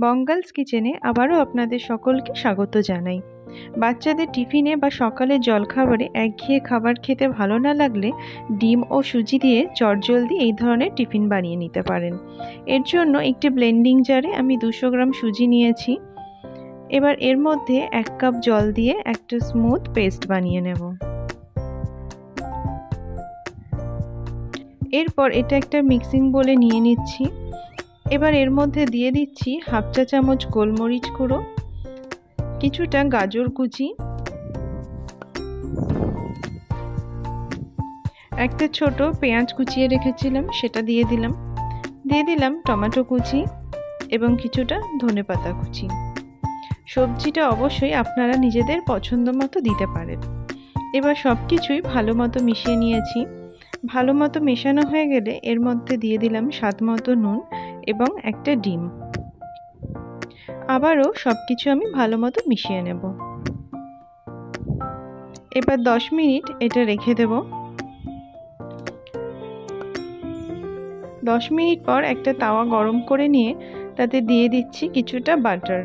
বঙ্গালস কিচেনে আবারও আপনাদের সকলকে স্বাগত জানাই। বাচ্চাদের টিফিনে বা সকালের জলখাবারে একঘেয়ে খাবার খেতে ভালো না লাগলে ডিম ও সুজি দিয়ে চটজলদি এই ধরনের টিফিন বানিয়ে নিতে পারেন। এর জন্য একটি ব্লেন্ডিং জারে আমি 200 গ্রাম সুজি নিয়েছি। এবার এর মধ্যে 1 কাপ জল দিয়ে একটা স্মুথ পেস্ট বানিয়ে নেব। এরপর এটা একটা মিক্সিং বোলে নিয়ে নিচ্ছি। এবার এর মধ্যে দিয়ে দিচ্ছি হাফ চা চামচ গোলমরিচ গুঁড়ো, কিছুটা গাজর কুচি, একটা ছোট পেঁয়াজ কুচিয়ে রেখেছিলাম সেটা দিয়ে দিলাম টমেটো কুচি এবং কিছুটা ধনেপাতা কুচি। সবজিটা অবশ্যই আপনারা নিজেদের পছন্দ মতো দিতে পারেন। এবার সব কিছুই ভালো মতো মিশিয়ে নিয়েছি। ভালো মতো মেশানো হয়ে গেলে এর মধ্যে দিয়ে দিলাম স্বাদ মতো নুন এবং একটা ডিম। আবারও সব কিছু আমি ভালো মতো মিশিয়ে নেব। এবার 10 মিনিট এটা রেখে দেব। 10 মিনিট পর একটা তাওয়া গরম করে নিয়ে তাতে দিয়ে দিচ্ছি কিছুটা বাটার।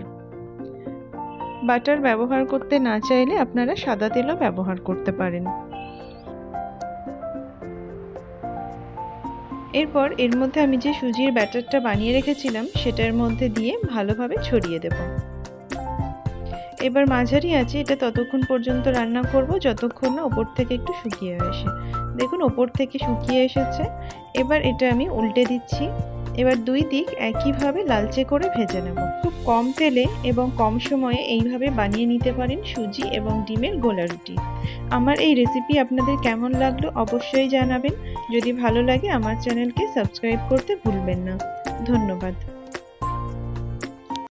বাটার ব্যবহার করতে না চাইলে আপনারা সাদা তেলও ব্যবহার করতে পারেন। এরপর এর মধ্যে আমি যে সুজির ব্যাটারটা বানিয়ে রেখেছিলাম সেটার মধ্যে দিয়ে ভালোভাবে ছড়িয়ে দেব। এবার মাঝারি আঁচে এটা ততক্ষণ পর্যন্ত রান্না করব যতক্ষণ না ওপর থেকে একটু শুকিয়ে আসে। দেখুন ওপর থেকে শুকিয়ে এসেছে। এবার এটা আমি উল্টে দিচ্ছি। এবার দুই দিক একইভাবে লালচে করে ভেজে নেব। খুব কম তেলে এবং কম সময়ে এইভাবে বানিয়ে নিতে পারেন সুজি এবং ডিমের গোলা রুটি। আমার এই রেসিপি আপনাদের কেমন লাগলো অবশ্যই জানাবেন। যদি ভালো লাগে আমার চ্যানেলকে সাবস্ক্রাইব করতে ভুলবেন না। ধন্যবাদ।